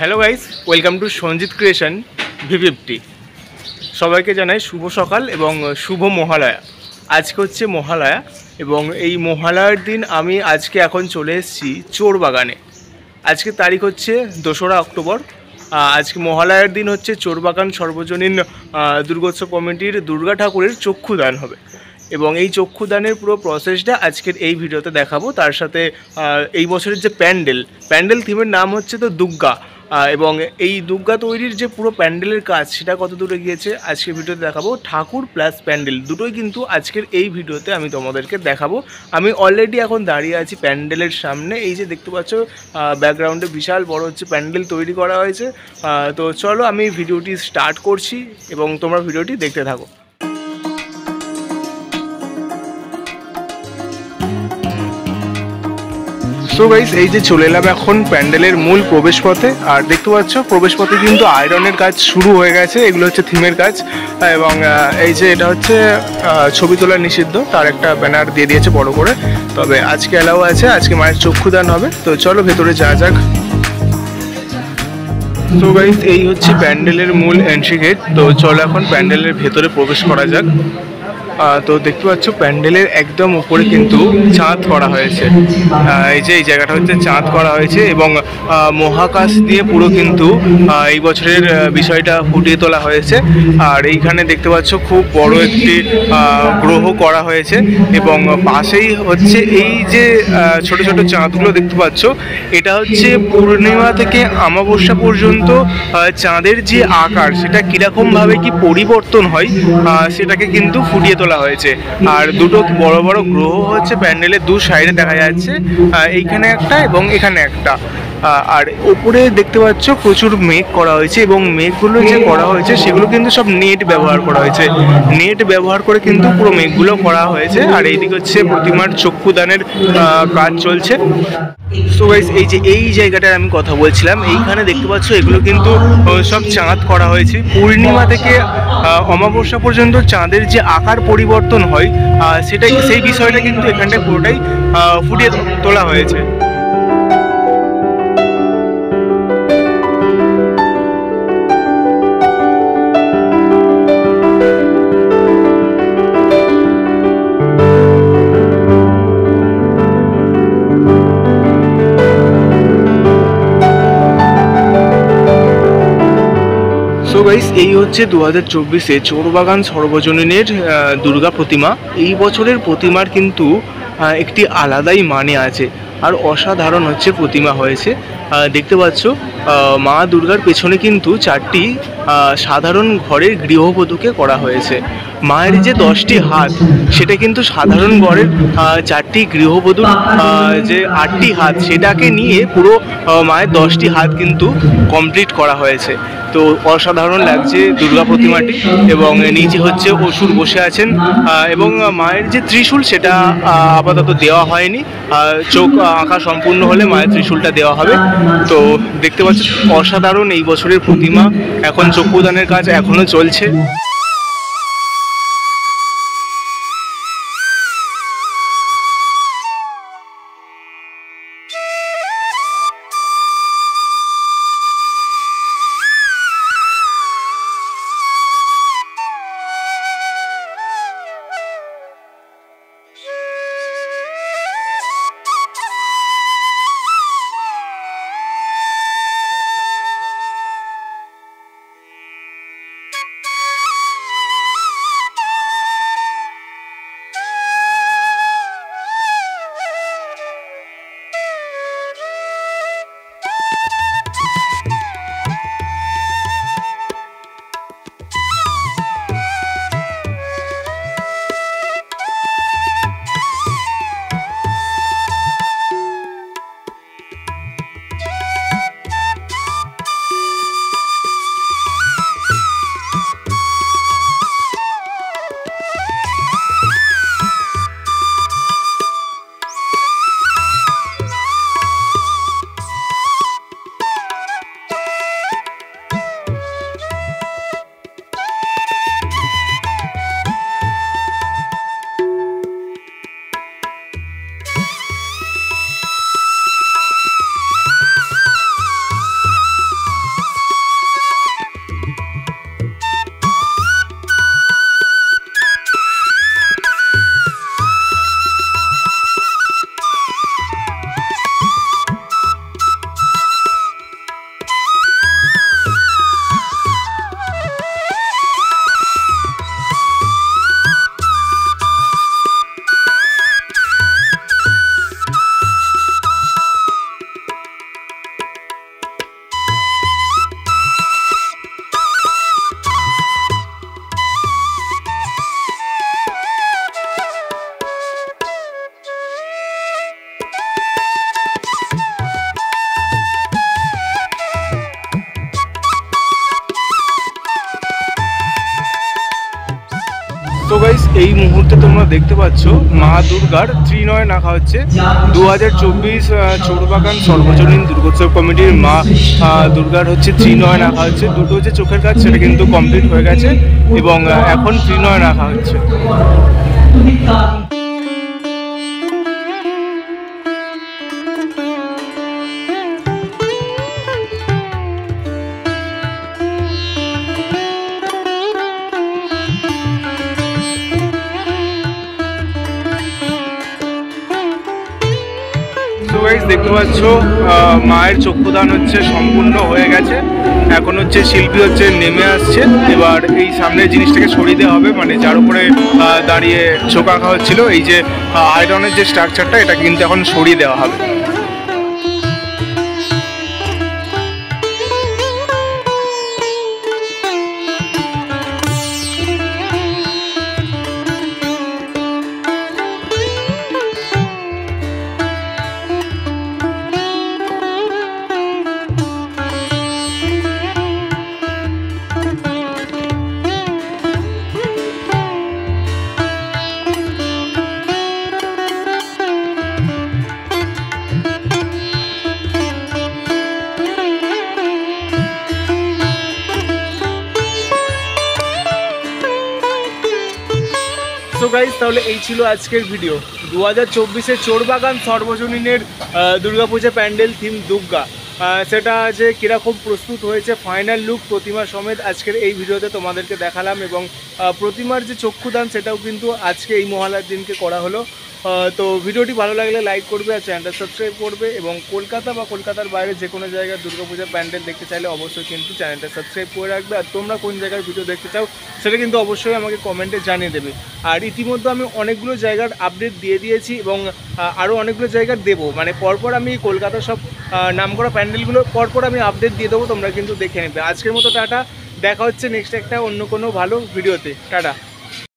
Hello guys, welcome to Sanjit creation V50। সবাইকে জানাই শুভ সকাল এবং শুভ মহালয়া। আজকে হচ্ছে মহালয়া এবং এই মহালয়ার দিন আমি আজকে এখন চলে এসেছি চোর বাগানে। আজকে তারিখ হচ্ছে 2রা অক্টোবর। আজকে মহালয়ার দিন হচ্ছে চোরবাগান সর্বজনীন দুর্গোৎসব কমিটির দুর্গা ঠাকুরের চক্ষুদান হবে এবং এই চক্ষুদানের পুরো প্রসেসটা আজকের এই ভিডিওতে দেখাবো। তার সাথে এই বছরের যে প্যান্ডেল থিমের নাম হচ্ছে তো দুর্গা, এবং এই দুর্গা তৈরির যে পুরো প্যান্ডেলের কাজ সেটা কত দূরে গিয়েছে আজকের ভিডিওতে দেখাবো। ঠাকুর প্লাস প্যান্ডেল দুটোই কিন্তু আজকের এই ভিডিওতে আমি তোমাদেরকে দেখাবো। আমি অলরেডি এখন দাঁড়িয়ে আছি প্যান্ডেলের সামনে। এই যে দেখতে পাচ্ছ ব্যাকগ্রাউন্ডে বিশাল বড় হচ্ছে প্যান্ডেল তৈরি করা হয়েছে। তো চলো আমি ভিডিওটি স্টার্ট করছি এবং তোমরা ভিডিওটি দেখতে থাকো। সো গাইস, এই যে চলে এলাম এখন প্যান্ডেলের মূল প্রবেশপথে। আর দেখতে পাচ্ছ প্রবেশপথে কিন্তু আয়রনের কাজ শুরু হয়ে গেছে। এগুলো হচ্ছে থিমের কাজ এবং এই যে এটা হচ্ছে ছবি তোলা নিষিদ্ধ, তার একটা ব্যানার দিয়ে দিয়েছে বড় করে। তবে আজকে অ্যালাউ আছে, আজকে মায়ের চক্ষুদান হবে। তো চলো ভেতরে যাওয়া যাক। তো গাইস, এই হচ্ছে প্যান্ডেলের মূল এন্ট্রি গেট। তো চলো এখন প্যান্ডেলের ভেতরে প্রবেশ করা যাক। তো দেখতে পাচ্ছ প্যান্ডেলের একদম উপরে কিন্তু চাঁদ করা হয়েছে। এই যে এই জায়গাটা হচ্ছে চাঁদ করা হয়েছে এবং মহাকাশ দিয়ে পুরো কিন্তু এই বছরের বিষয়টা ফুটিয়ে তোলা হয়েছে। আর এইখানে দেখতে পাচ্ছ খুব বড় একটি গ্রহ করা হয়েছে এবং পাশেই হচ্ছে এই যে ছোট ছোট চাঁদগুলো দেখতে পাচ্ছ, এটা হচ্ছে পূর্ণিমা থেকে অমাবস্যা পর্যন্ত চাঁদের যে আকার সেটা কীরকমভাবে কি পরিবর্তন হয় সেটাকে কিন্তু ফুটিয়ে তোলা হয়েছে। আর দুটো বড় বড় গ্রহ হচ্ছে প্যান্ডেলের দু সাইডে দেখা যাচ্ছে, এইখানে একটা এবং এখানে একটা। আর উপরে দেখতে পাচ্ছ প্রচুর মেঘ করা হয়েছে এবং মেঘগুলো যে করা হয়েছে সেগুলো কিন্তু সব নেট ব্যবহার করা হয়েছে। নেট ব্যবহার করে কিন্তু পুরো মেঘগুলো করা হয়েছে। আর এইদিকে হচ্ছে প্রতিমার চক্ষুদানের কাজ চলছে। সো গাইস, এই যে এই জায়গাটার আমি কথা বলছিলাম, এইখানে দেখতে পাচ্ছ এগুলো কিন্তু সব চাঁদ করা হয়েছে। পূর্ণিমা থেকে অমাবস্যা পর্যন্ত চাঁদের যে আকার পরিবর্তন হয় সেই বিষয়টা কিন্তু এখানটায় পুরোটাই ফুটিয়ে তোলা হয়েছে। সো গাইস, এই হচ্ছে 2024-এ চোরবাগান সর্বজনীনের দুর্গা প্রতিমা। এই বছরের প্রতিমার কিন্তু একটি আলাদাই মানে আছে আর অসাধারণ হচ্ছে প্রতিমা হয়েছে। দেখতে পাচ্ছ মা দুর্গার পেছনে কিন্তু 4টি সাধারণ ঘরের গৃহবধূকে করা হয়েছে। মায়ের যে 10টি হাত সেটা কিন্তু সাধারণ ঘরের 4টি গৃহবধূর যে 8টি হাত সেটাকে নিয়ে পুরো মায়ের 10টি হাত কিন্তু কমপ্লিট করা হয়েছে। তো অসাধারণ লাগছে দুর্গা প্রতিমাটি এবং নিচে হচ্ছে অসুর বসে আছেন এবং মায়ের যে ত্রিশূল সেটা আপাতত দেওয়া হয়নি। চোখ আঁকা সম্পূর্ণ হলে মায়ের ত্রিশূলটা দেওয়া হবে। তো দেখতে পাচ্ছ অসাধারণ এই বছরের প্রতিমা। এখন চক্ষুদানের কাজ এখনো চলছে। এই মুহূর্তে তোমরা দেখতে পাচ্ছ মা দুর্গার ত্রিনয়ন আঁকা হচ্ছে। 2024 চোরবাগান সর্বজনীন দুর্গোৎসব কমিটির মা দুর্গার হচ্ছে ত্রিনয়ন আঁকা হচ্ছে। দুটো যে চোখের কাজ সেটা কিন্তু কমপ্লিট হয়ে গেছে এবং এখন ত্রিনয়ন আঁকা হচ্ছে। দেখতে পাচ্ছ মায়ের চক্ষুদান হচ্ছে সম্পূর্ণ হয়ে গেছে। এখন হচ্ছে শিল্পী হচ্ছে নেমে আসছে। এবার এই সামনের জিনিসটাকে সরিয়ে দেওয়া হবে, মানে যার উপরে দাঁড়িয়ে চোখ আঁকা হচ্ছিল, এই যে আয়রনের যে স্ট্রাকচারটা, এটা কিন্তু এখন সরিয়ে দেওয়া হবে। সো গাইজ, তাহলে এই ছিল আজকের ভিডিও। 2024-এ চোরবাগান সর্বজনীনের দুর্গাপূজা প্যান্ডেল থিম দুর্গা, সেটা যে কীরকম প্রস্তুত হয়েছে ফাইনাল লুক প্রতিমা সমেত আজকের এই ভিডিওতে তোমাদেরকে দেখালাম। এবং প্রতিমার যে চক্ষুদান সেটাও কিন্তু আজকে এই মহালয়ার দিনকে করা হলো। তো ভিডিওটি ভালো লাগলে লাইক করবে আর চ্যানেলটা সাবস্ক্রাইব করবে। এবং কলকাতা বা কলকাতার বাইরে যে কোনো জায়গায় দুর্গাপূজার প্যান্ডেল দেখতে চাইলে অবশ্যই কিন্তু চ্যানেলটা সাবস্ক্রাইব করে রাখবে। আর তোমরা কোন জায়গার ভিডিও দেখতে চাও সেটা কিন্তু অবশ্যই আমাকে কমেন্টে জানিয়ে দেবে। আর ইতিমধ্যে আমি অনেকগুলো জায়গার আপডেট দিয়ে দিয়েছি এবং আরও অনেকগুলো জায়গার দেবো, মানে পরপর আমি কলকাতার সব নামকরা প্যান্ডেলগুলো পরপর আমি আপডেট দিয়ে দেবো, তোমরা কিন্তু দেখে নেবে। আজকের মতো টাটা, দেখা হচ্ছে নেক্সট একটা অন্য কোনো ভালো ভিডিওতে। টাটা।